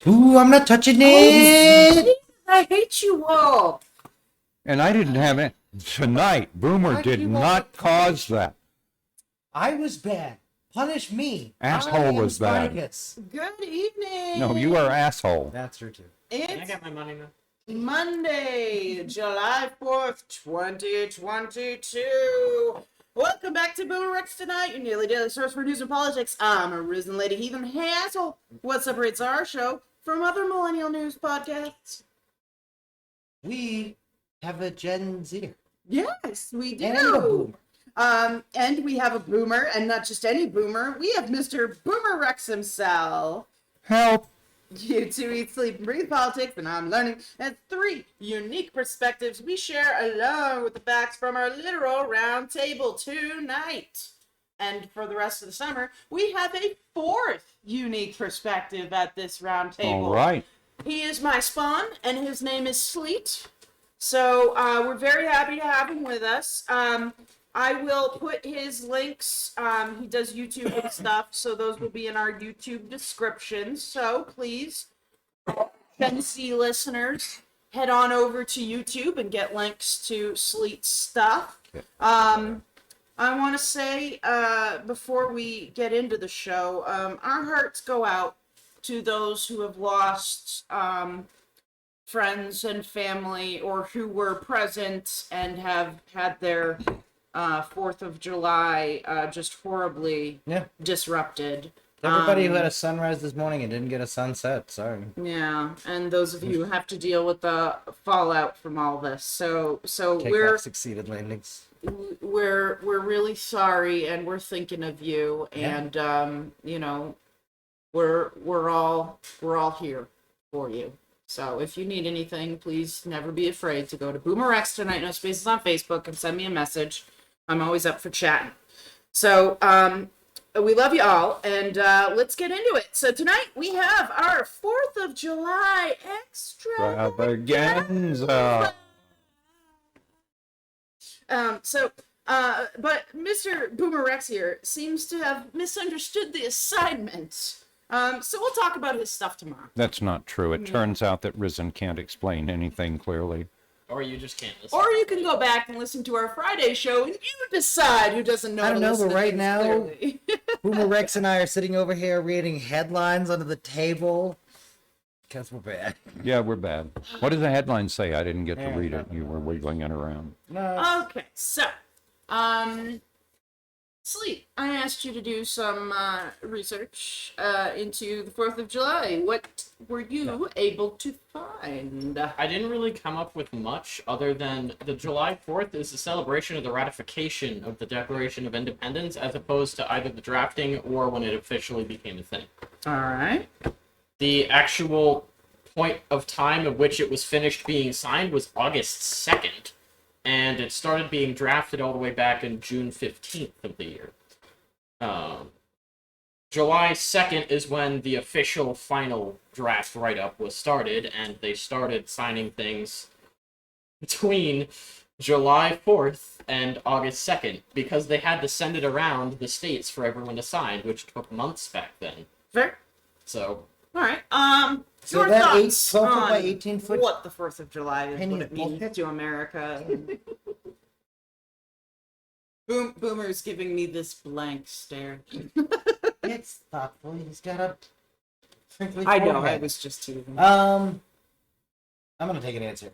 Ooh, I'm not touching it. I hate you all. And I didn't have it. Tonight, Boomer did not cause that. I was bad. Punish me. Asshole was bad. Spartacus. Good evening. No, you are asshole. That's true, too. Can I It's get my money now? Monday, July 4th, 2022. Welcome back to BoomerRexTonight, your nearly daily source for news and politics. I'm a RisenLadyHeathen. Hey, asshole. What separates our show from other Millennial news podcasts? We have a Gen Zer. Yes, we do. And a boomer. And we have a boomer, and not just any boomer. We have Mr. BoomerRex himself. Help. You two eat, sleep, and breathe politics, and I'm learning. And 3 unique perspectives we share along with the facts from our literal round table tonight. And for the rest of the summer, we have a 4th unique perspective at this round table. All right. He is my spawn, and his name is Sleet. So we're very happy to have him with us. I will put his links. He does YouTube and stuff, so those will be in our YouTube description. So please, Gen Z listeners, head on over to YouTube and get links to Sleet's stuff. I want to say, before we get into the show, our hearts go out to those who have lost friends and family, or who were present and have had their 4th of July just horribly disrupted. Everybody who had a sunrise this morning and didn't get a sunset, sorry. Yeah, and those of you who have to deal with the fallout from all this. So Take we're off succeeded landings. we're really sorry, and we're thinking of you, and you know, we're all here for you. So if you need anything, please never be afraid to go to BoomerRexTonight, no spaces on Facebook, and send me a message. I'm always up for chatting. So we love you all, and let's get into it. So tonight we have our 4th of July extravaganza. But Mr. BoomerRex here seems to have misunderstood the assignment. So we'll talk about his stuff tomorrow. That's not true. It turns out that Risen can't explain anything clearly. Or you just can't listen. Or you can go back and listen to our Friday show, and you decide who doesn't know. I don't know, but right now, clearly. Boomer Rex and I are sitting over here reading headlines under the table. Because we're bad. Yeah, we're bad. What does the headline say? I didn't get to read it. You were wiggling it around. No. Okay, so, Sleet, I asked you to do some research into the 4th of July. What were you able to find? I didn't really come up with much other than the July 4th is a celebration of the ratification of the Declaration of Independence, as opposed to either the drafting or when it officially became a thing. All right. The actual point of time at which it was finished being signed was August 2nd, and it started being drafted all the way back in June 15th of the year. July 2nd is when the official final draft write-up was started, and they started signing things between July 4th and August 2nd, because they had to send it around the states for everyone to sign, which took months back then. Fair. So, all right. So Your that thoughts 12 foot on by 18 foot what the 4th of July is, penny what it means bullshit? to America. Boomer's giving me this blank stare. It's thoughtful. He's got a crinkly I know, I forehead. was just teasing. I'm gonna take an answer.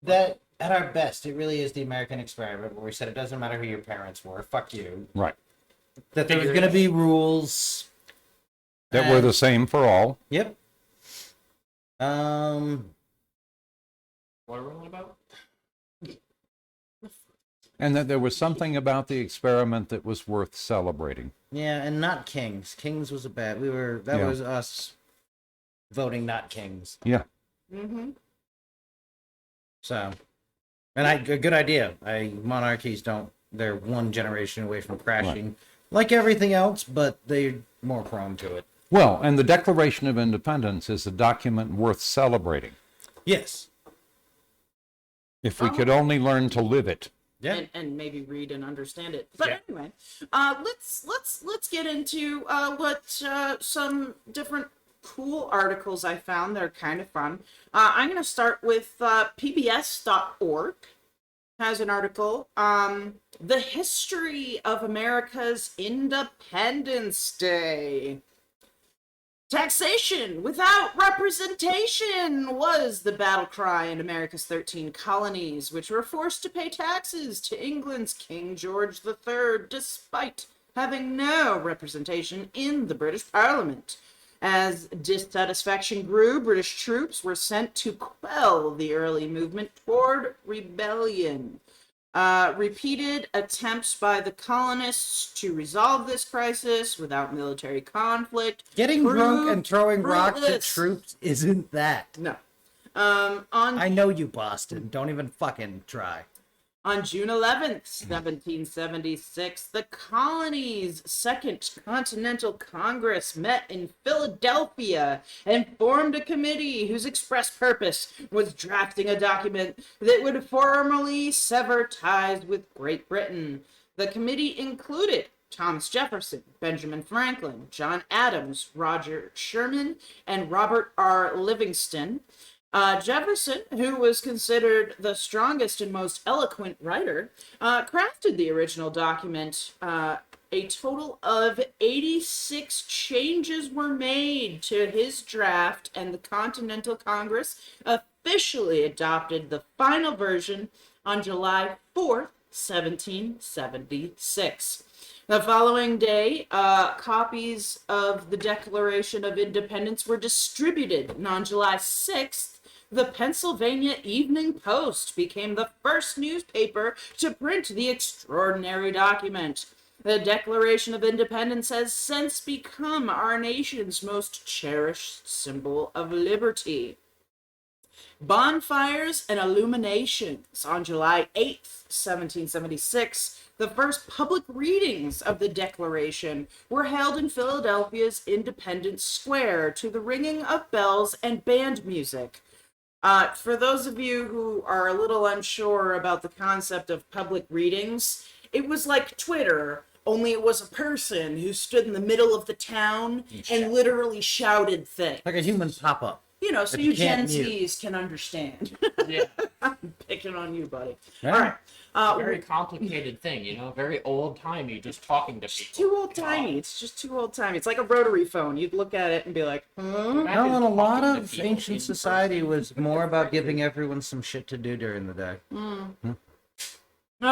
That at our best, it really is the American experiment where we said it doesn't matter who your parents were. Fuck you. Right. That there was gonna be rules. That were the same for all. Yep. what are we on about? And that there was something about the experiment that was worth celebrating. Yeah, and not kings. Kings was a bad. That was us voting not kings. Yeah. Mm-hmm. So, and a good idea. Monarchies they're one generation away from crashing, like everything else, but they're more prone to it. Well, and the Declaration of Independence is a document worth celebrating. Yes. If we could only learn to live it. Yeah. and maybe read and understand it. But Yeah. anyway, let's get into what some different cool articles I found that are kind of fun. I'm going to start with pbs.org has an article, The History of America's Independence Day. Taxation without representation was the battle cry in America's 13 colonies, which were forced to pay taxes to England's King George III, despite having no representation in the British Parliament. As dissatisfaction grew, British troops were sent to quell the early movement toward rebellion. Repeated attempts by the colonists to resolve this crisis without military conflict. Getting drunk and proved throwing rocks at fruitless. troops isn't that. No. I know you, Boston. Don't even fucking try. On June 11th, 1776, the colonies' Second Continental Congress met in Philadelphia and formed a committee whose express purpose was drafting a document that would formally sever ties with Great Britain. The committee included Thomas Jefferson, Benjamin Franklin, John Adams, Roger Sherman, and Robert R. Livingston. Jefferson, who was considered the strongest and most eloquent writer, crafted the original document. A total of 86 changes were made to his draft, and the Continental Congress officially adopted the final version on July 4th, 1776. The following day, copies of the Declaration of Independence were distributed, and on July 6th, the Pennsylvania Evening Post became the first newspaper to print the extraordinary document. The Declaration of Independence has since become our nation's most cherished symbol of liberty. Bonfires and illuminations on July 8th, 1776. The first public readings of the Declaration were held in Philadelphia's Independence Square to the ringing of bells and band music. For those of you who are a little unsure about the concept of public readings, it was like Twitter, only it was a person who stood in the middle of the town and literally shouted things. Like a human pop-up. You know, so But you you can't Gen mute. Zs can understand. Yeah. I'm picking on you, buddy. Yeah. All right. Very complicated thing, very old-timey, just talking to people. Too old-timey. It's just too old-timey. It's like a rotary phone. You'd look at it and be like, huh? Imagine No, and a lot talking to of people ancient in society person. was more about giving everyone some shit to do during the day. All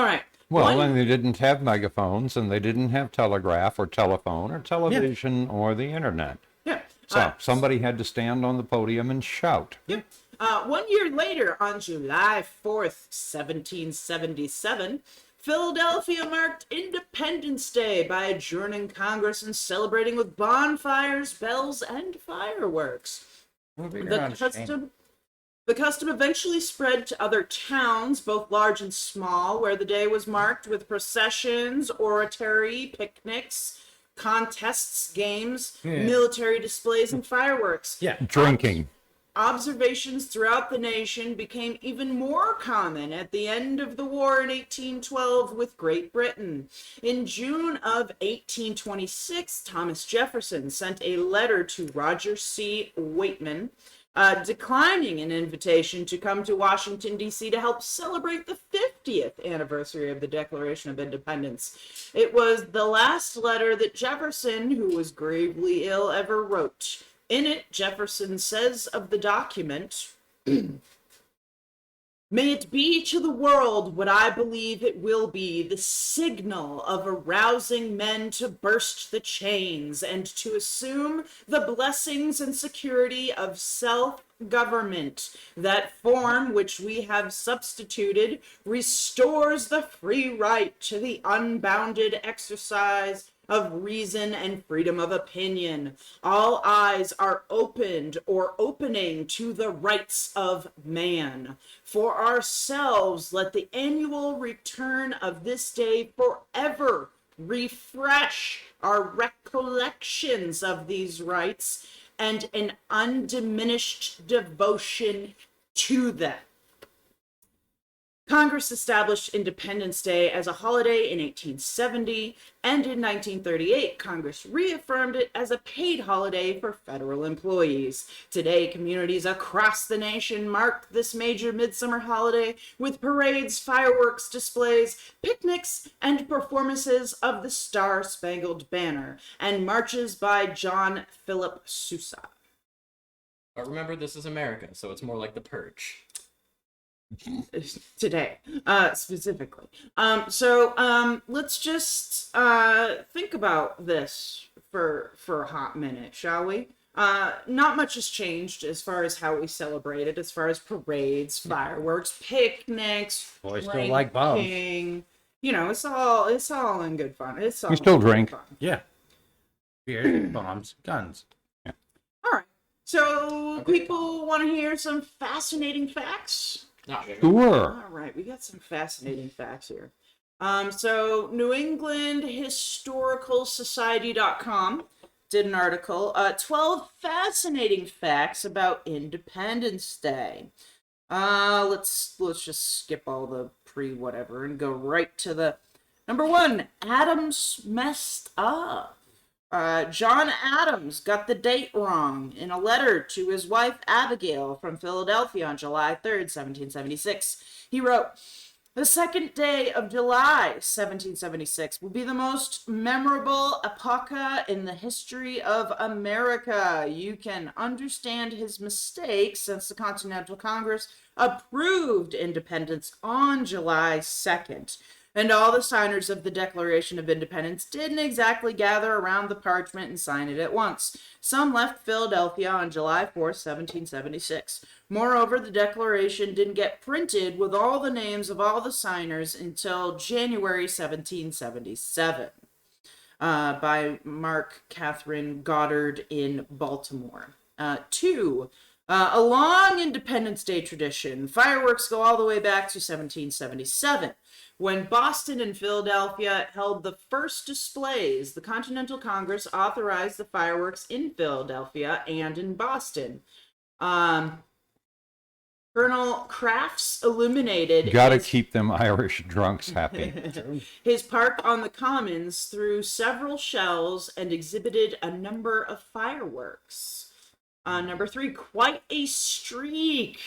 right. Well, One- and they didn't have megaphones, and they didn't have telegraph or telephone or television or the internet. Yeah. So somebody had to stand on the podium and shout. Yep. 1 year later, on July 4th, 1777, Philadelphia marked Independence Day by adjourning Congress and celebrating with bonfires, bells, and fireworks. The custom eventually spread to other towns, both large and small, where the day was marked with processions, oratory, picnics, contests, games, military displays, and fireworks. Yeah. Drinking. Observations throughout the nation became even more common at the end of the war in 1812 with Great Britain. In June of 1826, Thomas Jefferson sent a letter to Roger C. Waitman, declining an invitation to come to Washington, D.C. to help celebrate the 50th anniversary of the Declaration of Independence. It was the last letter that Jefferson, who was gravely ill, ever wrote. In it, Jefferson says of the document, "May it be to the world what I believe it will be, the signal of arousing men to burst the chains and to assume the blessings and security of self-government. That form which we have substituted restores the free right to the unbounded exercise of reason and freedom of opinion. All eyes are opened or opening to the rights of man. For ourselves, let the annual return of this day forever refresh our recollections of these rights and an undiminished devotion to them." Congress established Independence Day as a holiday in 1870, and in 1938, Congress reaffirmed it as a paid holiday for federal employees. Today, communities across the nation mark this major midsummer holiday with parades, fireworks displays, picnics, and performances of the Star-Spangled Banner, and marches by John Philip Sousa. But remember, this is America, so it's more like the Purge. Today, specifically. Let's just think about this for a hot minute, shall we? Not much has changed as far as how we celebrate it, as far as parades, fireworks, picnics, Boys still like bombs. drinking. You know, it's all in good fun. It's all We still in good drink. fun. Yeah. Beer, bombs, guns. All right. So, people want to hear some fascinating facts? Not really. Sure. All right, we got some fascinating facts here. So New England Historical Society.com did an article, 12 fascinating facts about Independence Day. Let's just skip all the pre-whatever and go right to the number one. Adams messed up. John Adams got the date wrong in a letter to his wife Abigail from Philadelphia on July 3rd, 1776. He wrote, "The second day of July, 1776, will be the most memorable epoch in the history of America. You can understand his mistake since the Continental Congress approved independence on July 2nd. And all the signers of the Declaration of Independence didn't exactly gather around the parchment and sign it at once. Some left Philadelphia on July 4th, 1776. Moreover, the Declaration didn't get printed with all the names of all the signers until January 1777. By Mark Catherine Goddard in Baltimore. Two, a long Independence Day tradition. Fireworks go all the way back to 1777. When Boston and Philadelphia held the first displays, the Continental Congress authorized the fireworks in Philadelphia and in Boston. Colonel Crafts illuminated Gotta keep them Irish drunks happy. his park on the Commons through several shells and exhibited a number of fireworks. Number three, quite a streak.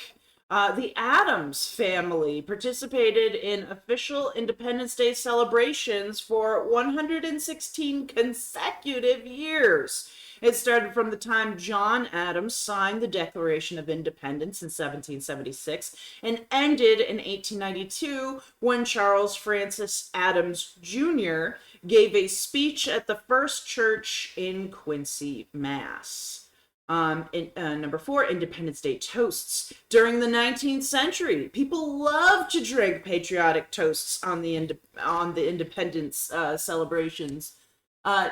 The Adams family participated in official Independence Day celebrations for 116 consecutive years. It started from the time John Adams signed the Declaration of Independence in 1776 and ended in 1892 when Charles Francis Adams Jr. gave a speech at the First Church in Quincy, Mass. Number four, Independence Day toasts. During the 19th century, people loved to drink patriotic toasts on the independence celebrations.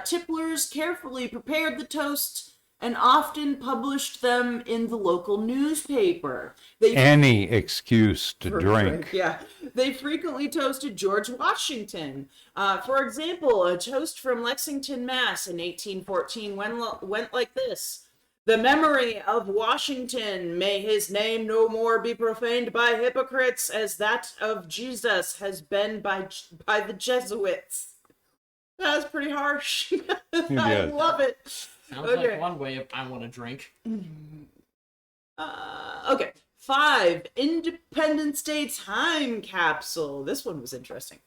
Tipplers carefully prepared the toasts and often published them in the local newspaper. Any excuse to drink. Yeah. They frequently toasted George Washington. For example, a toast from Lexington, Mass. in 1814 went like this. "The memory of Washington, may his name no more be profaned by hypocrites as that of Jesus has been by the Jesuits." That was pretty harsh. I love it. Sounds like one way of I want to drink. Okay. 5, Independence Day time capsule. This one was interesting.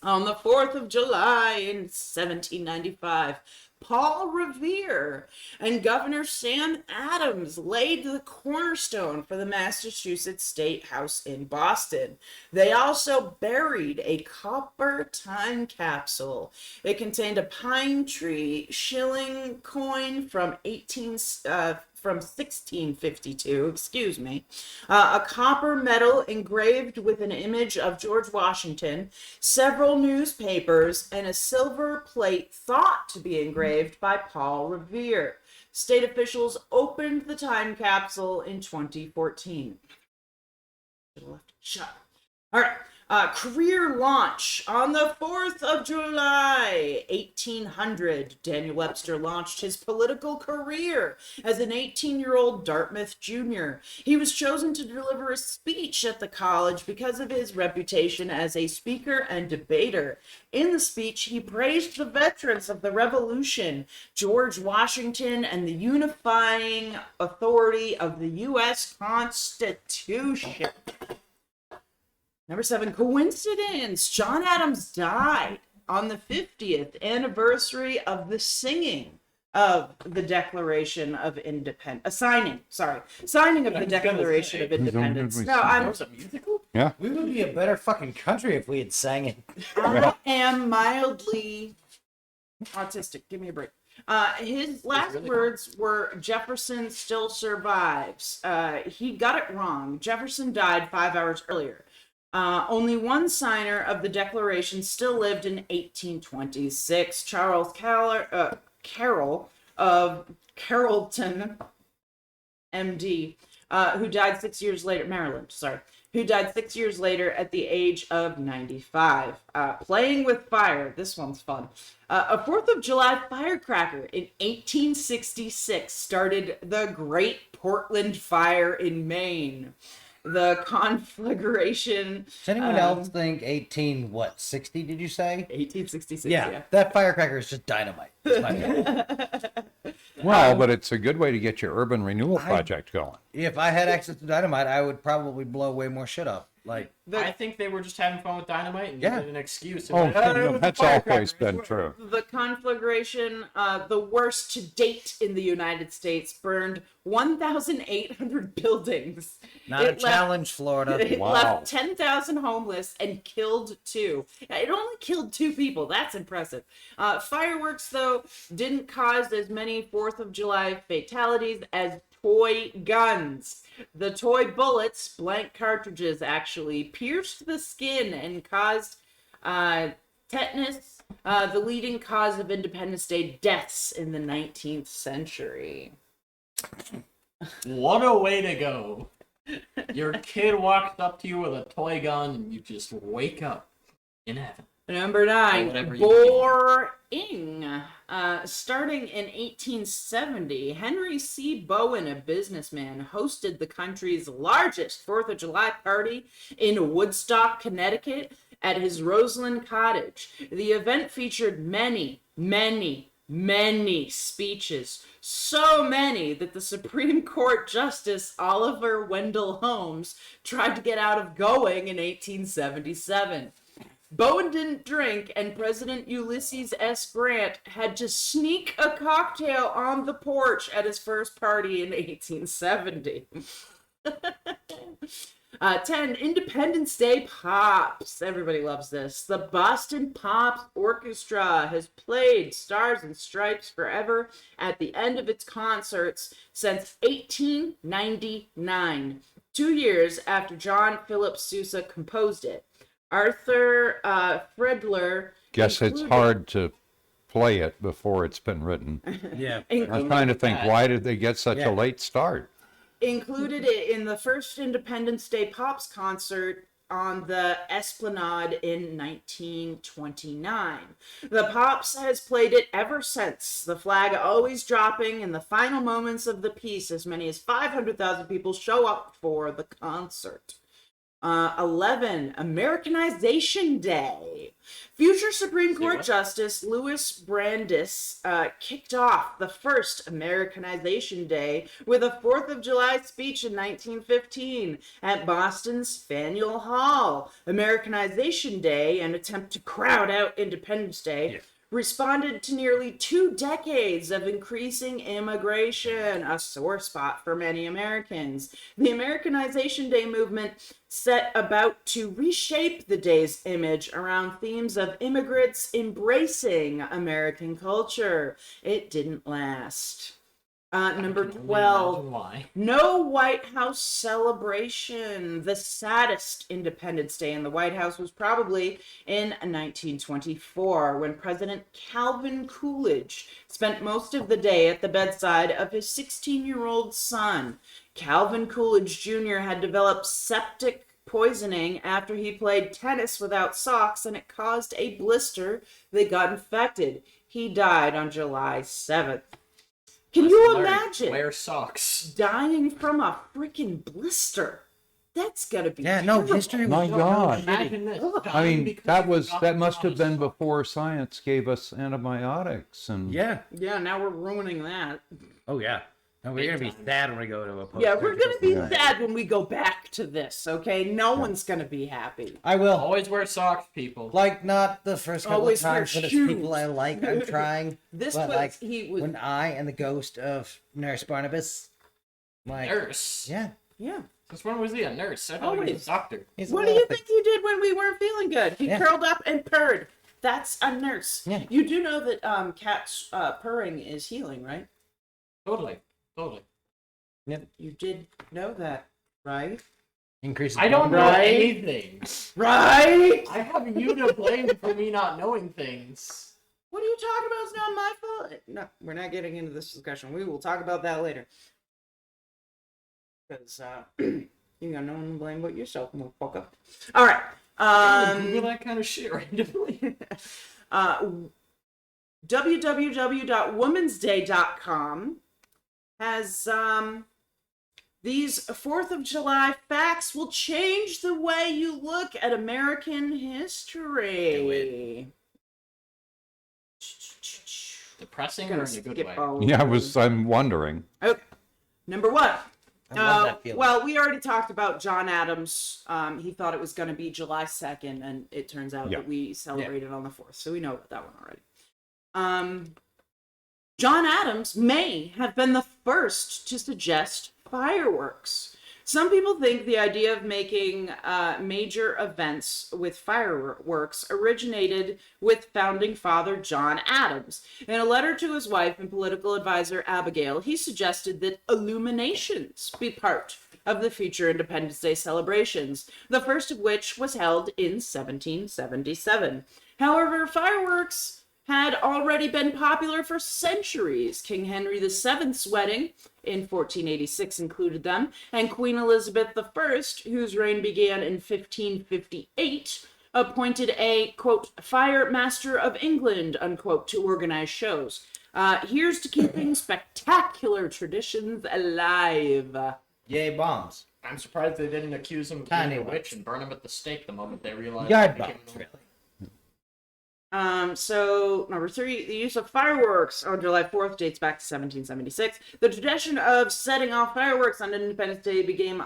On the 4th of July in 1795, Paul Revere and Governor Sam Adams laid the cornerstone for the Massachusetts State House in Boston. They also buried a copper time capsule. It contained a pine tree shilling coin from 1652, a copper medal engraved with an image of George Washington, several newspapers, and a silver plate thought to be engraved by Paul Revere. State officials opened the time capsule in 2014. Should have left it shut. All right. Career launch on the 4th of July, 1800. Daniel Webster launched his political career as an 18-year-old Dartmouth junior. He was chosen to deliver a speech at the college because of his reputation as a speaker and debater. In the speech, he praised the veterans of the Revolution, George Washington, and the unifying authority of the U.S. Constitution. Number 7, coincidence. John Adams died on the 50th anniversary of the singing of the Declaration of Independence. Signing of the Declaration of Independence. No, I'm. Yeah. We would be a better fucking country if we had sang it. I am mildly autistic. Give me a break. His last words were, Jefferson still survives. He got it wrong. Jefferson died 5 hours earlier. Only one signer of the Declaration still lived in 1826, Charles Carroll of Carrollton, MD, who died 6 years later, Maryland, who died 6 years later at the age of 95. Playing with fire, this one's fun. A 4th of July firecracker in 1866 started the Great Portland Fire in Maine. The conflagration. Does anyone else think 60 did you say? 1866, Yeah, that firecracker is just dynamite. That's my opinion. Well, but it's a good way to get your urban renewal project going. If I had access to dynamite, I would probably blow way more shit up. Like, I think they were just having fun with dynamite and Yeah. needed an excuse. Oh, And that's always been true. The conflagration, the worst to date in the United States, burned 1,800 buildings. not a challenge, Florida. It Wow. left 10,000 homeless and killed 2. It only killed 2 people. That's impressive. Fireworks, though, didn't cause as many 4th of July fatalities as toy guns. The toy bullets, blank cartridges actually, pierced the skin and caused tetanus, the leading cause of Independence Day deaths in the 19th century. what a way to go. Your kid walks up to you with a toy gun and you just wake up in heaven. Number 9, whatever you boring. Starting in 1870, Henry C. Bowen, a businessman, hosted the country's largest 4th of July party in Woodstock, Connecticut, at his Roseland cottage. The event featured many speeches. So many that the Supreme Court Justice Oliver Wendell Holmes tried to get out of going in 1877. Bowen didn't drink, and President Ulysses S. Grant had to sneak a cocktail on the porch at his first party in 1870. 10, Independence Day Pops. Everybody loves this. The Boston Pops Orchestra has played Stars and Stripes Forever at the end of its concerts since 1899, 2 years after John Philip Sousa composed it. Arthur Fredler. Guess it's hard to play it before it's been written. Yeah. I'm trying to think, why did they get such a late start? Included it in the first Independence Day Pops concert on the Esplanade in 1929. The Pops has played it ever since, the flag always dropping in the final moments of the piece. As many as 500,000 people show up for the concert. 11, Americanization Day. Future Supreme Court Justice Louis Brandeis kicked off the first Americanization Day with a 4th of July speech in 1915 at Boston's Faneuil Hall. Americanization Day, an attempt to crowd out Independence Day, responded to nearly 2 decades of increasing immigration, a sore spot for many Americans. The Americanization Day movement set about to reshape the day's image around themes of immigrants embracing American culture. It didn't last. Number 12, Why? no White House celebration. The saddest Independence Day in the White House was probably in 1924, when President Calvin Coolidge spent most of the day at the bedside of his 16-year-old son. Calvin Coolidge Jr. had developed septic poisoning after he played tennis without socks and it caused a blister that got infected. He died on July 7th. Can you imagine Wear socks. dying from a freaking blister? That's gotta be no, terrible. history was My so God. shitty. Imagine this. I dying mean, because you that got must have been the before science gave us antibiotics and Yeah. Yeah, now we're ruining that. Oh yeah. And we're Big gonna be time. sad when we go to a post. Yeah, we're gonna be Yeah. sad when we go back to this, okay? No one's gonna be happy. I will. Always wear socks, people. Like, not the first couple Always of wear times, but it's shoes. people I like. I'm trying. This but was like he was when I and the ghost of Nurse Barnabas, like, Nurse. yeah, yeah. Since when was he a nurse? I thought he was Always. a doctor. he's What a do lot you of think he did when we weren't feeling good? He Yeah. curled up and purred. That's a nurse. Yeah. You do know that cats purring is healing, right? Totally. You did know that, right? increases. I don't know Right? anything. Right? I have you to blame for me not knowing things. What are you talking about? It's not my fault. No, we're not getting into this discussion. We will talk about that later. Because you got no one to blame but yourself, motherfucker. All right. Google that kind of shit randomly. www.womensday.com has these 4th of July facts will change the way you look at American history. Depressing or in a good way? yeah, I'm wondering. Okay. Number 1. I love that feeling. Well, we already talked about John Adams. He thought it was going to be July 2nd, and it turns out Yeah. that we celebrated on the 4th, so we know about that one already. John Adams may have been the first to suggest fireworks. Some people think the idea of making major events with fireworks originated with founding father John Adams. In a letter to his wife and political advisor Abigail, he suggested that illuminations be part of the future Independence Day celebrations, the first of which was held in 1777. However, fireworks had already been popular for centuries. King Henry VII's wedding in 1486 included them, and Queen Elizabeth I, whose reign began in 1558, appointed a, quote, Fire Master of England, unquote, to organize shows. Here's to keeping spectacular traditions alive. Yay, bombs. I'm surprised they didn't accuse him of Tiny being a ones. witch and burn him at the stake the moment they realized. Yard they became bombs, an- really. So, number 3, the use of fireworks on July 4th dates back to 1776. The tradition of setting off fireworks on Independence Day began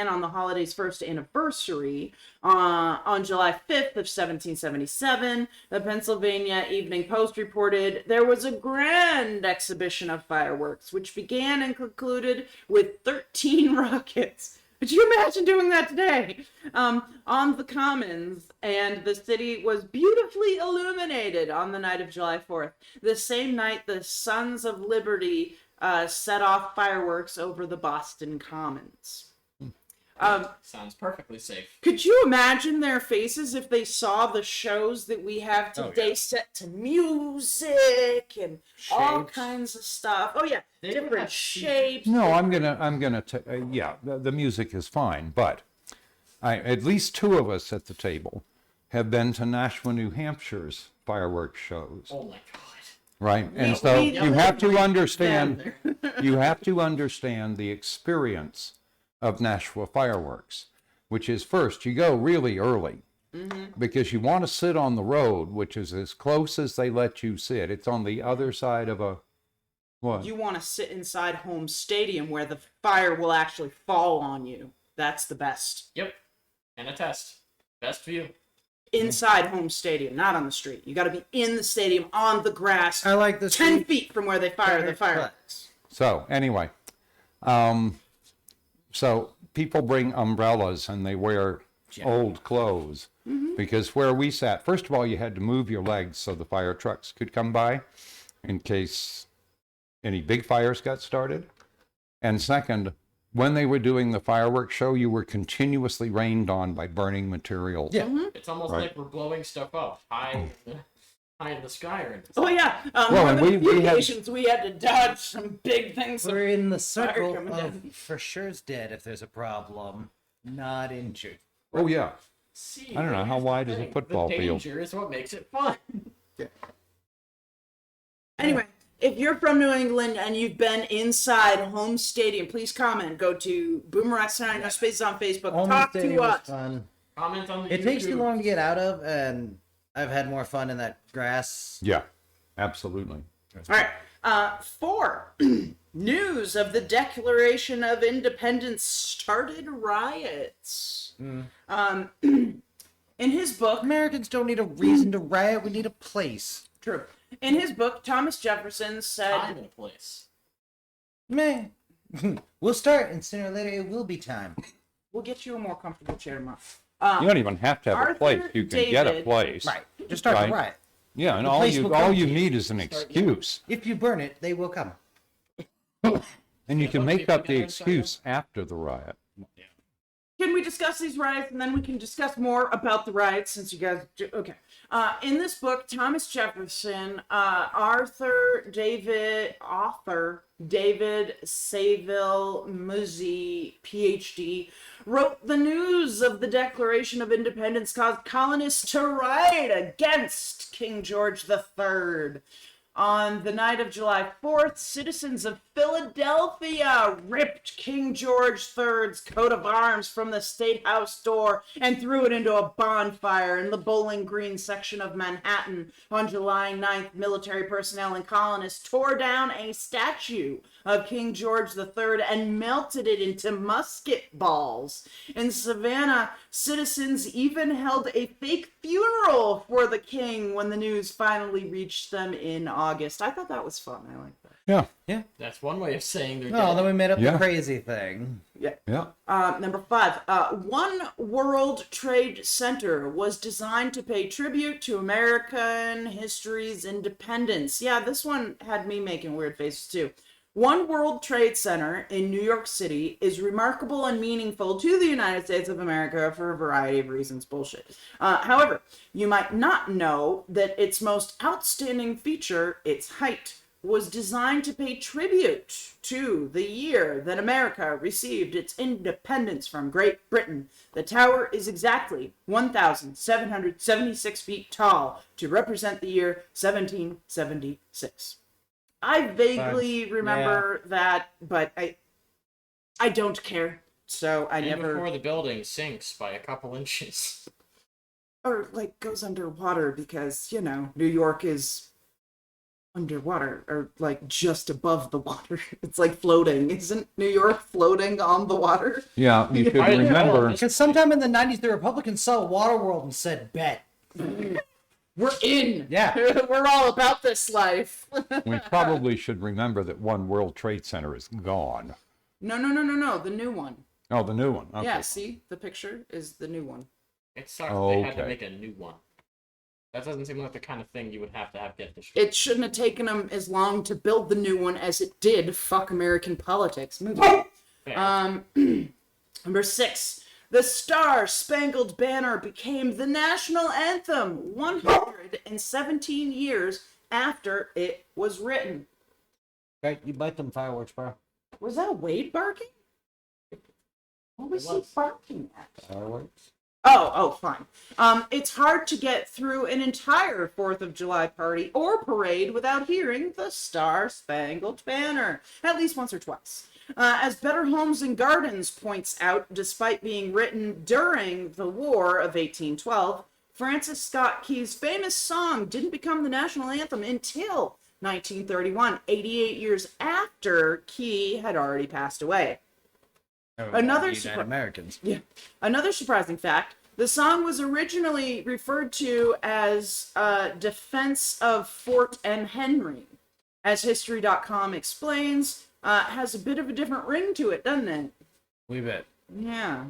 on the holiday's first anniversary on July 5th of 1777. The Pennsylvania Evening Post reported there was a grand exhibition of fireworks, which began and concluded with 13 rockets. Could you imagine doing that today? On the Commons, and the city was beautifully illuminated on the night of July 4th. The same night, the Sons of Liberty set off fireworks over the Boston Commons. Sounds perfectly safe. Could you imagine their faces if they saw the shows that we have Oh, today yeah. set to music and all Shapes. kinds of stuff? Oh yeah, They would different have shapes. No, I'm gonna. Yeah, the music is fine, but at least 2 of us at the table have been to Nashua, New Hampshire's fireworks shows, Oh my god. right? And We- so we you have to live understand. You have to understand the experience of Nashua fireworks, which is first you go really early. Because you want to sit on the road, which is as close as they let you sit. It's on the other side of a what? You want to sit inside home stadium where the fire will actually fall on you. That's the best. Yep. And a test. Best view. Inside home stadium, not on the street. You got to be in the stadium on the grass, I like this. 10 feet from where they fire the fireworks. So anyway, so people bring umbrellas and they wear old clothes because where we sat, first of all, you had to move your legs so the fire trucks could come by in case any big fires got started. And second, when they were doing the fireworks show, you were continuously rained on by burning materials. Yeah. It's almost Right. like we're blowing stuff up high in the sky. Or Oh, yeah. Well, One and of the few we had- occasions we had to dodge some big things. We're in the Fire circle coming of down. for sure's dead if there's a problem. not injured. Oh, yeah. See, I don't know, how here's the wide is a thing. football the field? danger is what makes it fun. Anyway, if you're from New England and you've been inside home stadium, please comment. Go to BoomerRexTonight, no spaces on Facebook. Home Talk stadium to was us. fun. Comment on the It takes too YouTube. long to get out of, and I've had more fun in that grass. Yeah, absolutely. All right. 4. News of the Declaration of Independence started riots. In his book, Americans don't need a reason to riot. We need a place. true. In his book, Thomas Jefferson Time said, and a place. Man, we'll start, and sooner or later it will be time. "We'll get you a more comfortable chair tomorrow." You don't even have to have a Arthur place. You can get a David- place. Right. Just start Right. the riot. Yeah, and The all place you will all come you to you. need is an excuse. If you burn it, they will come. And you can bunch of make people up the together, excuse after the riot. Can we discuss these riots, and then we can discuss more about the riots, since you guys... Okay. In this book, Thomas Jefferson, author David Saville Muzzey, PhD, wrote the news of the Declaration of Independence caused colonists to riot against King George III. On the night of July 4th, citizens of Philadelphia ripped King George III's coat of arms from the State House door and threw it into a bonfire in the Bowling Green section of Manhattan. On July 9th, military personnel and colonists tore down a statue of King George III and melted it into musket balls. In Savannah, citizens even held a fake funeral for the king when the news finally reached them in August. I thought that was fun. I like that. Yeah. That's one way of saying they're No, dead. then we made up Yeah. the crazy thing. Yeah. Number 5. One World Trade Center was designed to pay tribute to American history's independence. Yeah, this one had me making weird faces too. One World Trade Center in New York City is remarkable and meaningful to the United States of America for a variety of reasons. Bullshit. However, you might not know that its most outstanding feature, its height, was designed to pay tribute to the year that America received its independence from Great Britain. The tower is exactly 1,776 feet tall to represent the year 1776. I vaguely remember that, but I don't care. So I And never... before the building sinks by a couple inches. Or, like, goes underwater because, New York is underwater, or, like, just above the water. It's like floating. Isn't New York floating on the water? Yeah, you should I didn't know remember. this. Because sometime in the 90s, the Republicans saw Waterworld and said, bet. We're in! Yeah. We're all about this life. We probably should remember that One World Trade Center is gone. No, the new one. Oh, the new one. Okay. Yeah, see? The picture is the new one. It sucks Oh, they had to okay. make a new one. That doesn't seem like the kind of thing you would have to have get this. It shouldn't have taken them as long to build the new one as it did. Fuck American politics. Move on. Fair. Number 6. The Star-Spangled Banner became the national anthem 117 years after it was written. Right, you bite them fireworks, bro. Was that Wade barking? What was he barking at? Fireworks? Oh, fine. It's hard to get through an entire 4th of July party or parade without hearing the Star-Spangled Banner, at least once or twice. As Better Homes and Gardens points out, despite being written during the War of 1812, Francis Scott Key's famous song didn't become the national anthem until 1931, 88 years after Key had already passed away. Another Americans. Yeah. Another surprising fact, the song was originally referred to as Defense of Fort M. Henry. As History.com explains, has a bit of a different ring to it, doesn't it? We bet. Yeah.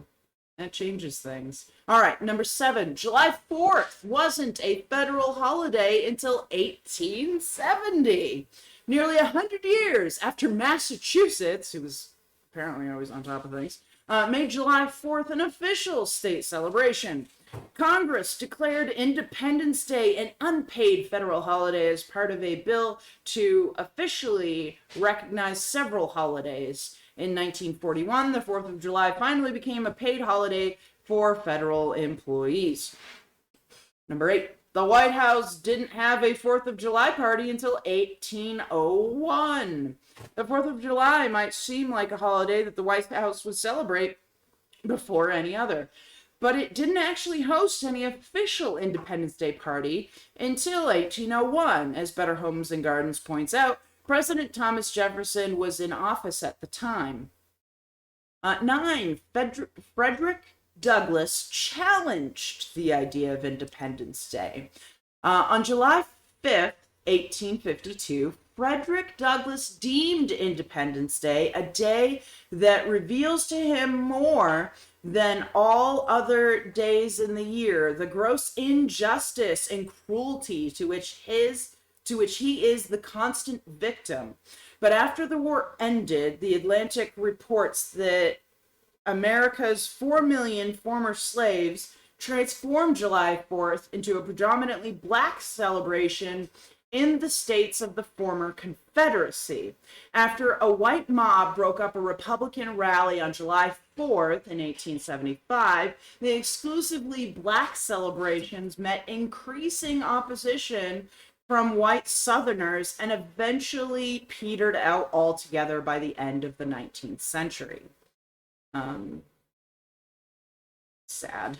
That changes things. All right, number 7. July 4th wasn't a federal holiday until 1870. Nearly 100 years after Massachusetts, who was apparently always on top of things, made July 4th an official state celebration. Congress declared Independence Day an unpaid federal holiday as part of a bill to officially recognize several holidays. In 1941, the 4th of July finally became a paid holiday for federal employees. Number 8. The White House didn't have a 4th of July party until 1801. The 4th of July might seem like a holiday that the White House would celebrate before any other, but it didn't actually host any official Independence Day party until 1801. As Better Homes and Gardens points out, President Thomas Jefferson was in office at the time. 9. Frederick Douglass challenged the idea of Independence Day. On July 5th, 1852, Frederick Douglass deemed Independence Day a day that reveals to him more than all other days in the year the gross injustice and cruelty to which he is the constant victim. But after the war ended, the Atlantic reports that America's 4 million former slaves transformed July 4th into a predominantly black celebration in the states of the former Confederacy. After a white mob broke up a Republican rally on July 4th in 1875, the exclusively black celebrations met increasing opposition from white Southerners and eventually petered out altogether by the end of the 19th century. Sad.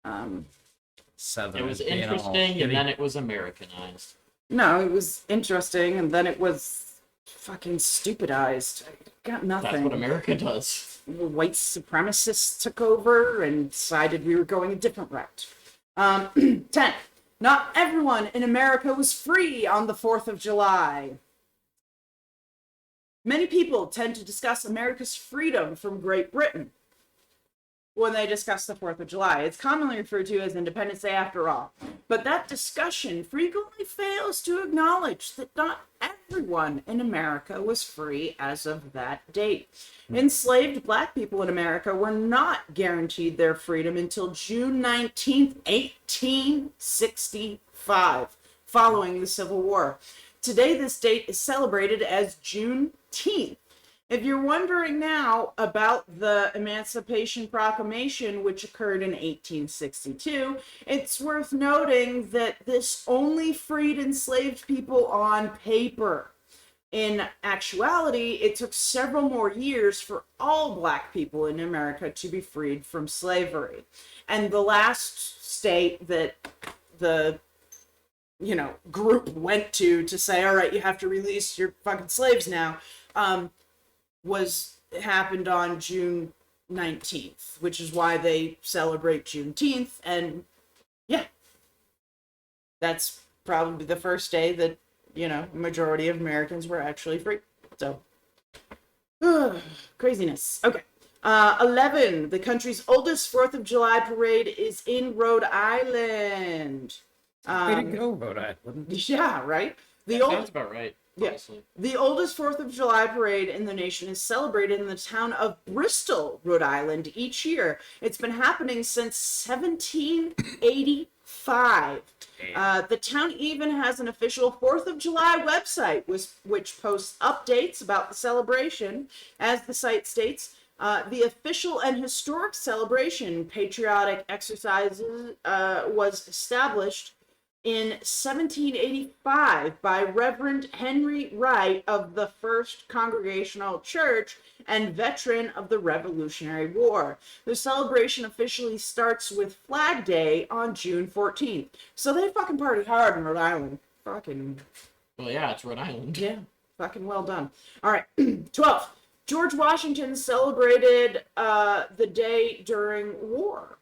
It was interesting, and then it was Americanized. No, it was interesting, and then it was fucking stupidized. I got nothing. That's what America does. White supremacists took over and decided we were going a different route. 10. Not everyone in America was free on the 4th of July. Many people tend to discuss America's freedom from Great Britain when they discuss the 4th of July. It's commonly referred to as Independence Day after all. But that discussion frequently fails to acknowledge that not everyone in America was free as of that date. Enslaved black people in America were not guaranteed their freedom until June 19th, 1865, following the Civil War. Today, this date is celebrated as Juneteenth. If you're wondering now about the Emancipation Proclamation, which occurred in 1862, it's worth noting that this only freed enslaved people on paper. In actuality, it took several more years for all black people in America to be freed from slavery. And the last state that the group went to say, all right, you have to release your fucking slaves now, happened on June 19th, which is why they celebrate Juneteenth. And yeah, that's probably the first day that, majority of Americans were actually free. So, craziness. Okay. 11, the country's oldest 4th of July parade is in Rhode Island. Way to go, Rhode Island. Yeah, right? Sounds about right. Yes. Yeah. The oldest 4th of July parade in the nation is celebrated in the town of Bristol, Rhode Island, each year. It's been happening since 1785. The town even has an official 4th of July website, which posts updates about the celebration. As the site states, the official and historic celebration, Patriotic Exercises, was established in 1785 by Reverend Henry Wright of the First Congregational Church and veteran of the Revolutionary War. The celebration officially starts with Flag Day on June 14th. So they fucking party hard in Rhode Island. Fucking... Well, yeah, it's Rhode Island. Yeah, fucking well done. All right, 12. George Washington celebrated the day during war.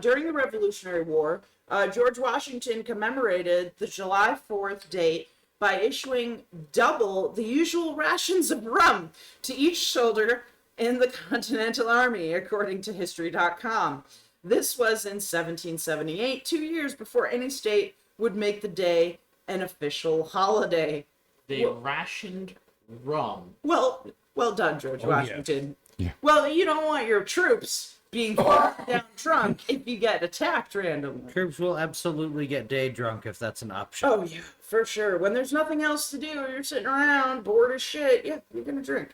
During the Revolutionary War, George Washington commemorated the July 4th date by issuing double the usual rations of rum to each soldier in the Continental Army, according to History.com. This was in 1778, 2 years before any state would make the day an official holiday. They rationed rum. Well done, George Washington. Yeah. Well, you don't want your troops being fallen down drunk if you get attacked randomly. Troops will absolutely get day drunk if that's an option. Oh yeah, for sure. When there's nothing else to do, or you're sitting around bored as shit, yeah, you're gonna drink.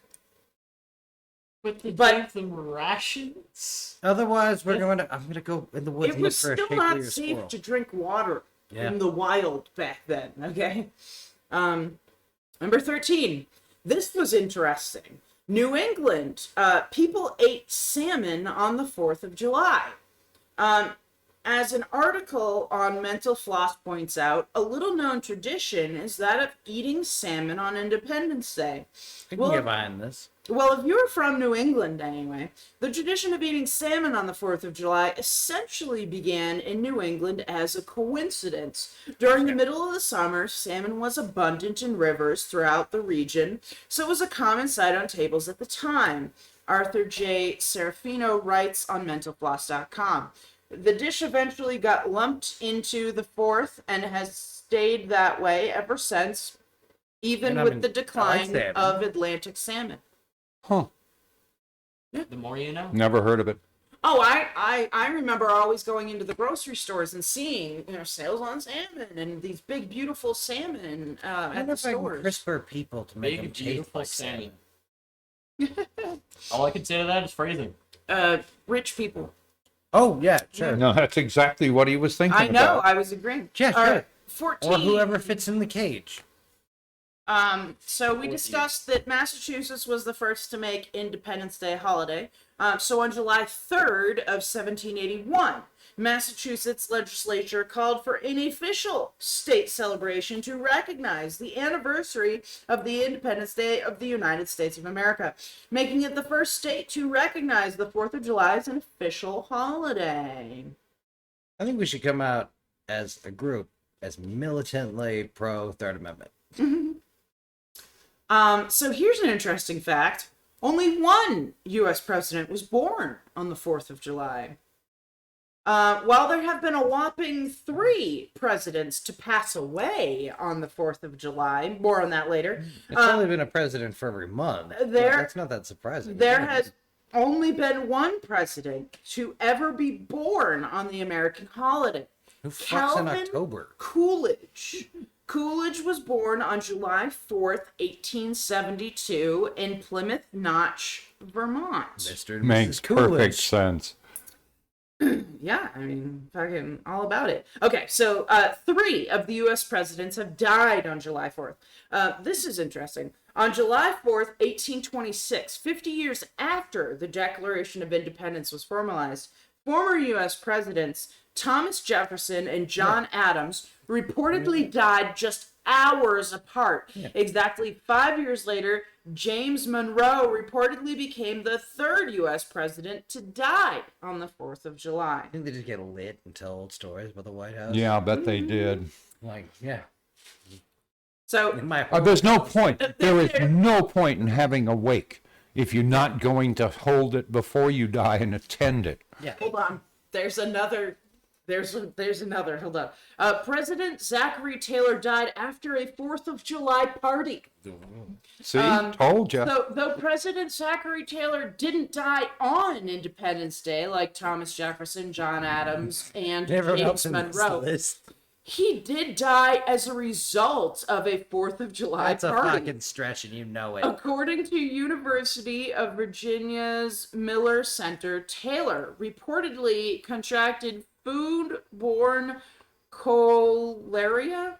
But they But- gave them rations. Otherwise, I'm gonna go in the woods It and look was for a still shaky not or safe squirrel. to drink water Yeah. in the wild back then. Okay. Number 13. This was interesting. New England. People ate salmon on the 4th of July. As an article on Mental Floss points out, a little known tradition is that of eating salmon on Independence Day. I can get behind this. Well, if you're from New England anyway, the tradition of eating salmon on the 4th of July essentially began in New England as a coincidence. During the middle of the summer, salmon was abundant in rivers throughout the region, so it was a common sight on tables at the time. Arthur J. Serafino writes on mentalfloss.com. The dish eventually got lumped into the 4th and has stayed that way ever since, even And I with mean, the I like decline salmon. of Atlantic salmon. Huh. The more you know. Never heard of it. Oh, I remember always going into the grocery stores and seeing, sales on salmon and these big, beautiful salmon I at wonder the if I can stores. CRISPR people to make them Big, taste beautiful like salmon. salmon. All I can say to that is phrasing. Rich people. Oh yeah, sure. No, that's exactly what he was thinking I know, about. I was agreeing. Yeah, All sure. right, 14. Or whoever fits in the cage. So we discussed that Massachusetts was the first to make Independence Day a holiday. So on July 3rd of 1781, Massachusetts legislature called for an official state celebration to recognize the anniversary of the Independence Day of the United States of America, making it the first state to recognize the 4th of July as an official holiday. I think we should come out as a group as militantly pro Third Amendment. So here's an interesting fact. Only one U.S. president was born on the 4th of July. While there have been a whopping 3 presidents to pass away on the 4th of July, more on that later, It's only been a president for every month. but that's not that surprising. there has only been one president to ever be born on the American holiday. Who fucks in Calvin October? Coolidge. Coolidge was born on July 4th, 1872 in Plymouth Notch, Vermont. Mr. and Makes Mrs. Coolidge. perfect sense. Yeah, I mean, fucking all about it. Okay, so 3 of the U.S. presidents have died on July 4th. This is interesting. On July 4th, 1826, 50 years after the Declaration of Independence was formalized, former U.S. presidents Thomas Jefferson and John Adams reportedly died just hours apart. Exactly 5 years later, James Monroe reportedly became the 3rd U.S. president to die on the 4th of July. I think they just get lit and tell old stories about the White House. Yeah, I bet they did. Like, yeah. So, In my There's no point. There is no point in having a wake if you're not going to hold it before you die and attend it. yeah. hold on. There's another. Hold on. President Zachary Taylor died after a 4th of July party. See, told you. So, though President Zachary Taylor didn't die on Independence Day like Thomas Jefferson, John Adams, and Everyone else James in this Monroe, list. he did die as a result of a 4th of July That's a party. fucking stretch, and you know it. According to University of Virginia's Miller Center, Taylor reportedly contracted food-borne cholera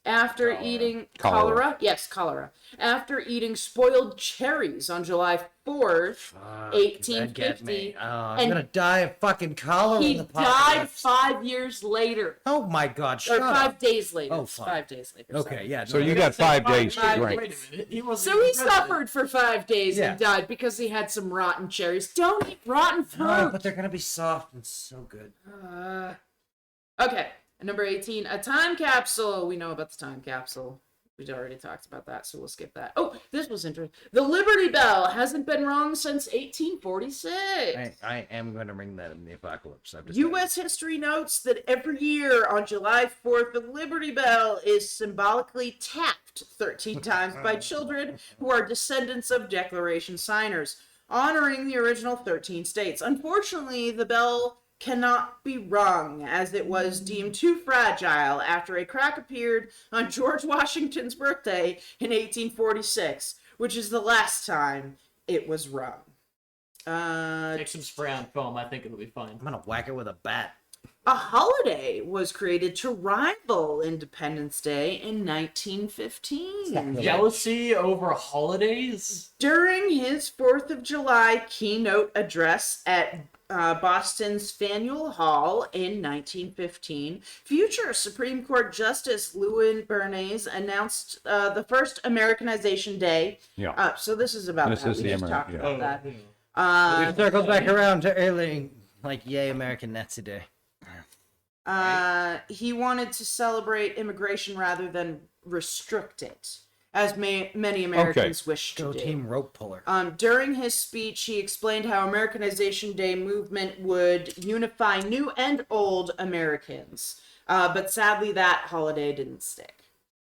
after eating Cholera. cholera after eating spoiled cherries on July 4th, That'd get me. 1850. Oh, I'm and gonna die of fucking cholera he in the died apocalypse. 5 years later. Oh my god, shut Or up. 5 days later. Oh, It's fuck. 5 days later. Okay, sorry. yeah. So no, you I- got 5 days to Five drink. Wait a minute. He wasn't So he even president. suffered for 5 days Yeah. and died because he had some rotten cherries. Don't eat rotten fruit. No, but they're gonna be soft and so good. Okay, number 18, a time capsule. We know about the time capsule. We already talked about that, so we'll skip that. Oh, this was interesting. The Liberty Bell hasn't been rung since 1846. I am gonna ring that in the apocalypse. I've decided. U.S. history notes that every year on July 4th, the Liberty Bell is symbolically tapped 13 times by children who are descendants of Declaration signers. honoring the original 13 states. Unfortunately, the bell cannot be rung, as it was deemed too fragile after a crack appeared on George Washington's birthday in 1846, which is the last time it was rung. Take some spray on foam. I think it'll be fine. I'm gonna whack it with a bat. A holiday was created to rival Independence Day in 1915. Jealousy over holidays? During his 4th of July keynote address at Boston's Faneuil Hall in 1915, future Supreme Court Justice Lewin Bernays announced the first Americanization Day. Yeah. So this is about This that. is We the just Ameri- talked yeah. about that. It circles back around to early, like, yay, American Nazi Day. He wanted to celebrate immigration rather than restrict it, as many Americans wish to Go do. team rope puller. During his speech, he explained how Americanization Day movement would unify new and old Americans. But sadly, that holiday didn't stick.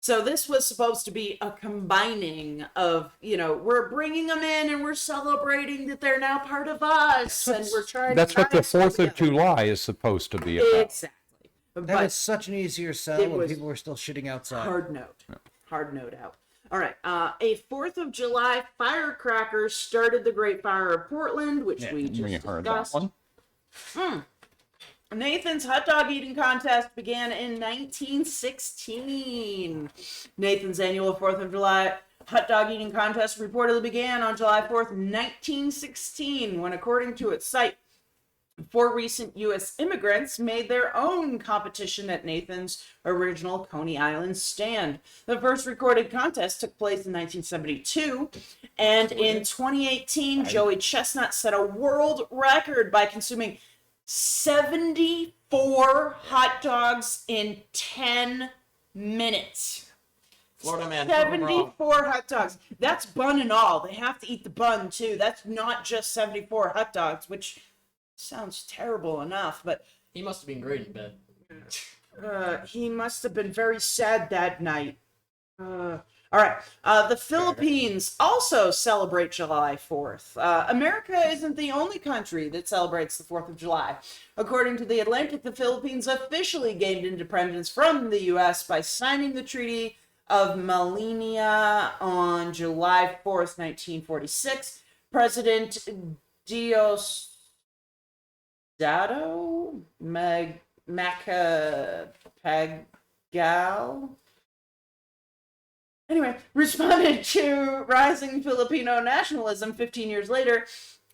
So this was supposed to be a combining of, we're bringing them in and we're celebrating that they're now part of us, and we're trying That's to what the tie us all 4th of together. July is supposed to be about. Exactly. That But was such an easier sell it when was people were still shitting outside. hard note out. All right. A 4th of July firecracker started the Great Fire of Portland, which we We just heard that discussed. one. Nathan's hot dog eating contest began in 1916. Nathan's annual 4th of July hot dog eating contest reportedly began on July 4th, 1916, when, according to its site, 4 recent U.S. immigrants made their own competition at Nathan's original Coney Island stand. The first recorded contest took place in 1972, and in 2018, Joey Chestnut set a world record by consuming 74 hot dogs in 10 minutes. Florida man. prove 'em wrong. 74 hot dogs. That's bun and all. They have to eat the bun, too. That's not just 74 hot dogs, which sounds terrible enough, but He must have been great in bed. he must have been very sad that night. All right. The Philippines also celebrate July 4th. America isn't the only country that celebrates the 4th of July. According to The Atlantic, the Philippines officially gained independence from the U.S. by signing the Treaty of Millennial on July 4th, 1946. President Diosdado Macapagal responded to rising Filipino nationalism 15 years later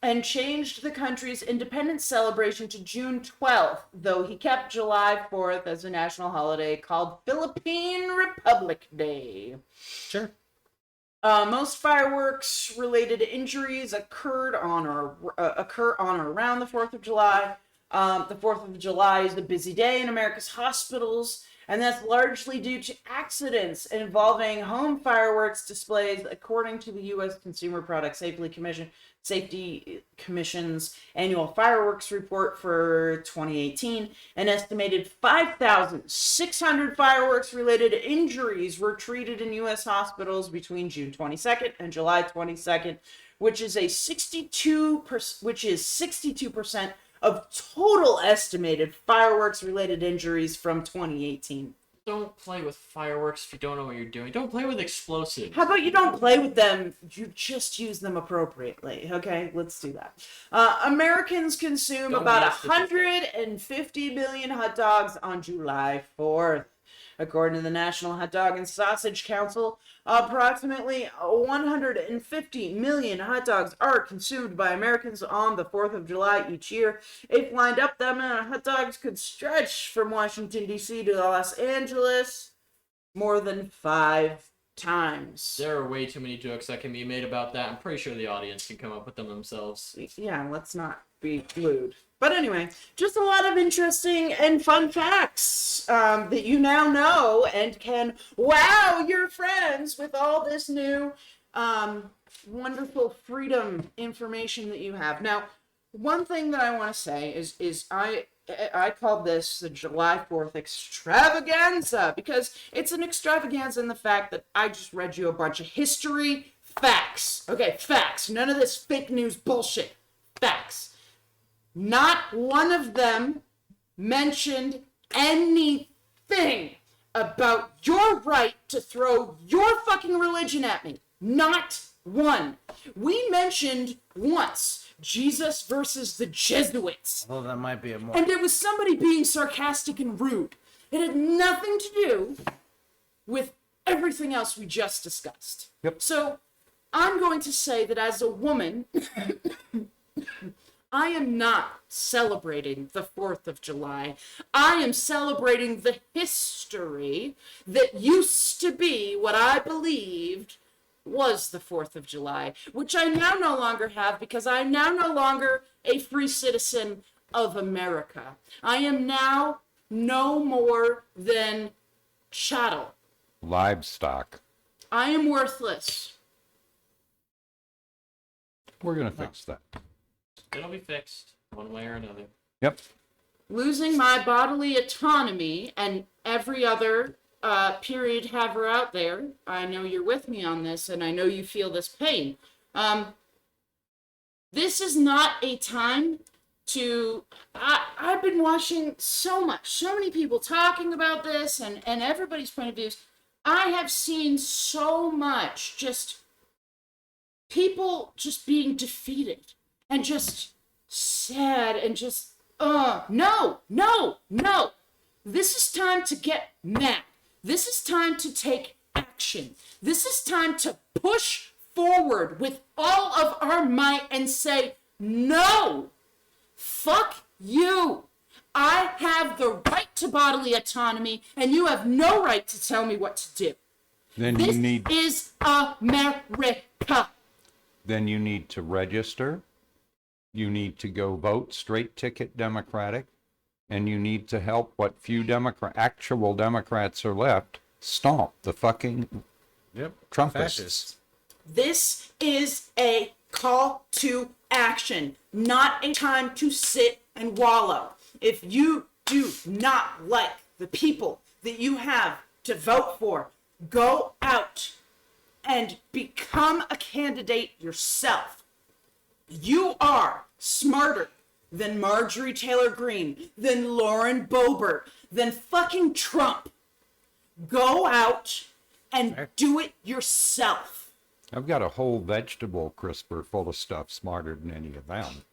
and changed the country's independence celebration to June 12th, though he kept July 4th as a national holiday called Philippine Republic Day. Sure. Most fireworks-related injuries occur on or around the 4th of July. The 4th of July is a busy day in America's hospitals, and that's largely due to accidents involving home fireworks displays, according to the U.S. Consumer Product Safety Commission's annual fireworks report for 2018. An estimated 5,600 fireworks-related injuries were treated in U.S. hospitals between June 22nd and July 22nd, which is 62% of total estimated fireworks-related injuries from 2018. Don't play with fireworks if you don't know what you're doing. Don't play with explosives. How about you don't play with them, you just use them appropriately, okay? Let's do that. Americans consume Don't about be a statistic. 150 million hot dogs on July 4th. According to the National Hot Dog and Sausage Council, approximately 150 million hot dogs are consumed by Americans on the 4th of July each year. If lined up, that amount of hot dogs could stretch from Washington, D.C. to Los Angeles more than 5 times. There are way too many jokes that can be made about that. I'm pretty sure the audience can come up with them themselves. Yeah, let's not be glued. But anyway, just a lot of interesting and fun facts that you now know and can wow your friends with all this new wonderful freedom information that you have. Now, one thing that I want to say is I called this the July 4th extravaganza because it's an extravaganza in the fact that I just read you a bunch of history, Facts. Okay, facts. None of this fake news bullshit. Facts. Not one of them mentioned anything about your right to throw your fucking religion at me. Not one. We mentioned once Jesus versus the Jesuits. Well, that might be a more. And it was somebody being sarcastic and rude. It had nothing to do with everything else we just discussed. Yep. So I'm going to say that as a woman, I am not celebrating the 4th of July. I am celebrating the history that used to be what I believed was the 4th of July, which I now no longer have because I am now no longer a free citizen of America. I am now no more than chattel. Livestock. I am worthless. We're going to fix that. It'll be fixed one way or another. Yep. Losing my bodily autonomy and every other period haver out there, I know you're with me on this and I know you feel this pain. This is not a time to... I've been watching so many people talking about this and everybody's point of views. I have seen so much just people just being defeated and just sad and just, no. This is time to get mad. This is time to take action. This is time to push forward with all of our might and say, no, fuck you. I have the right to bodily autonomy, and you have no right to tell me what to do. Then This you need is America. then you need to register. You need to go vote straight ticket Democratic, and you need to help what few actual Democrats are left stomp the fucking Trumpists. Fascists. This is a call to action, not a time to sit and wallow. If you do not like the people that you have to vote for, go out and become a candidate yourself. You are smarter than Marjorie Taylor Greene, than Lauren Boebert, than fucking Trump. Go out and do it yourself. I've got a whole vegetable crisper full of stuff smarter than any of them.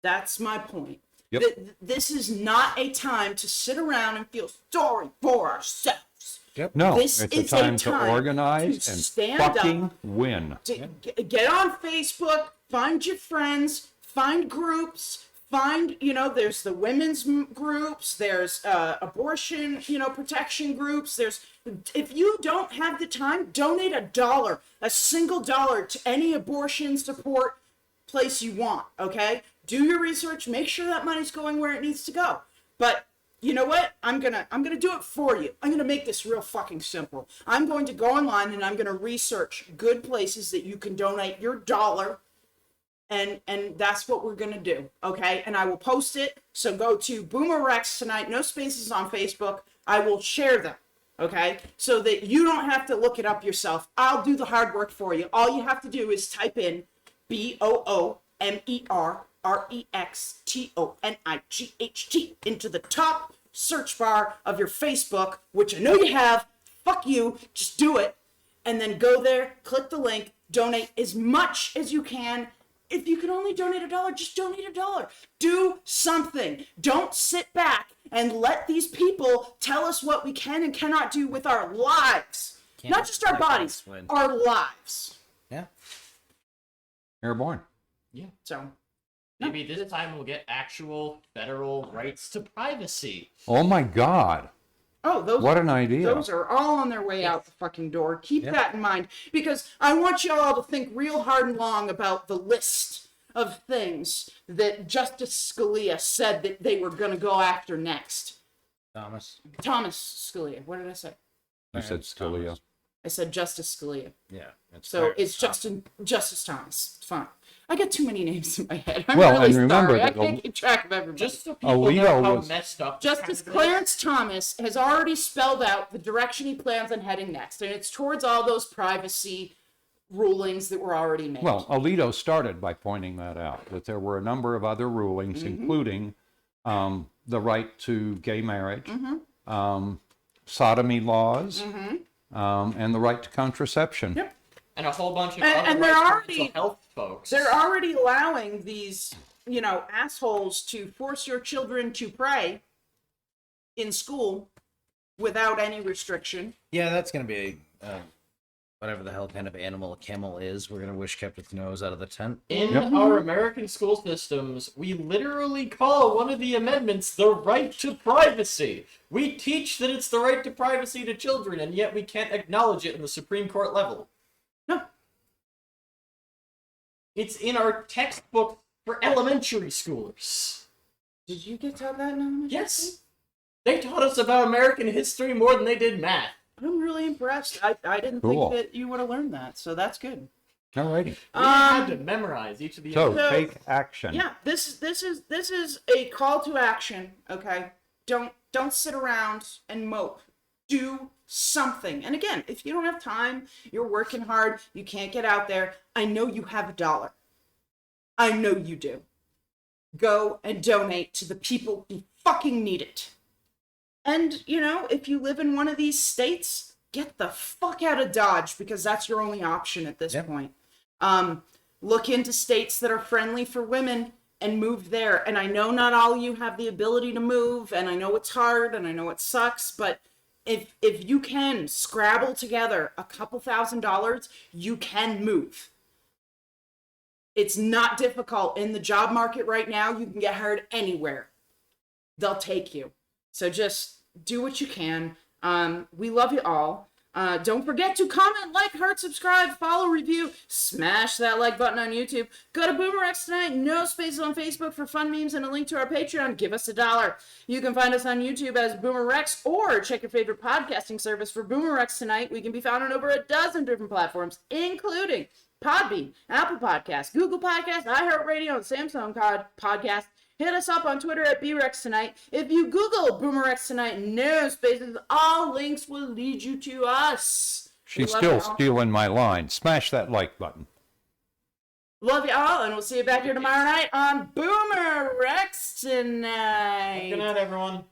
That's my point. Yep. This is not a time to sit around and feel sorry for ourselves. Yep. No, This it's a is time to organize to and stand up, fucking win. Get on Facebook, find your friends, find groups, there's the women's groups, there's abortion, protection groups. If you don't have the time, donate $1, a single dollar to any abortion support place you want, okay? Do your research, make sure that money's going where it needs to go. But you know what? I'm gonna do it for you. I'm gonna make this real fucking simple. I'm going to go online and I'm gonna research good places that you can donate your dollar, and that's what we're gonna do, okay? And I will post it. So go to BoomerRexTonight, no spaces on Facebook. I will share them, okay? So that you don't have to look it up yourself. I'll do the hard work for you. All you have to do is type in BoomerRexTonight into the top search bar of your Facebook, which I know you have. Fuck you, just do it. And then go there, click the link, donate as much as you can. If you can only donate $1, just donate $1. Do something. Don't sit back and let these people tell us what we can and cannot do with our lives. Not just our bodies, our lives. Yeah. Airborne. Yeah. So Maybe this time we'll get actual federal rights to privacy. Oh my God. Oh, What an idea. Those are all on their way out the fucking door. Keep that in mind, because I want you all to think real hard and long about the list of things that Justice Scalia said that they were going to go after next. Thomas. Thomas Scalia. What did I say? You said Scalia. I said Justice Scalia. Yeah. So it's Justice Thomas. It's fine. I got too many names in my head. I'm Well, really and remember sorry. I that can't keep track of everybody. Just so people Alito know how was- messed up. Justice Canada is. Clarence Thomas has already spelled out the direction he plans on heading next, and it's towards all those privacy rulings that were already made. Well, Alito started by pointing that out, that there were a number of other rulings, including the right to gay marriage, sodomy laws, and the right to contraception. Yep. And a whole bunch of And other they're rights for already- mental health folks. They're already allowing these, assholes to force your children to pray in school without any restriction. Yeah, that's gonna be whatever the hell kind of animal a camel is. We're gonna wish kept its nose out of the tent. In our American school systems, we literally call one of the amendments the right to privacy. We teach that it's the right to privacy to children, and yet we can't acknowledge it in the Supreme Court level. No. It's in our textbook for elementary schoolers. Did you get taught that in elementary Yes. school? They taught us about American history more than they did math. I'm really impressed. I didn't Cool. think that you would have learned that, so that's good. All righty. We had to memorize each of the So So- take action. Yeah, this is a call to action. Okay, don't sit around and mope. Do something. And again, if you don't have time, you're working hard, you can't get out there. I know you have $1. I know you do. Go and donate to the people who fucking need it. And, if you live in one of these states, get the fuck out of Dodge, because that's your only option at this point. Look into states that are friendly for women and move there. And I know not all of you have the ability to move, and I know it's hard, and I know it sucks, but if you can scrabble together a couple $1,000s, you can move. It's not difficult. In the job market right now, you can get hired anywhere. They'll take you. So just do what you can. We love you all. Don't forget to comment, like, heart, subscribe, follow, review, smash that like button on YouTube. Go to BoomerRexTonight, no spaces on Facebook for fun memes and a link to our Patreon. Give us $1. You can find us on YouTube as BoomerRex, or check your favorite podcasting service for BoomerRexTonight. We can be found on over a dozen different platforms, including Podbean, Apple Podcasts, Google Podcasts, iHeartRadio, and Samsung Podcast. Hit us up on Twitter at BRexTonight. If you Google BoomerRexTonight, no spaces, all links will lead you to us. She's We love still y'all. stealing my line. Smash that like button. Love y'all, and we'll see you back here tomorrow night on BoomerRex Tonight. Good night, everyone.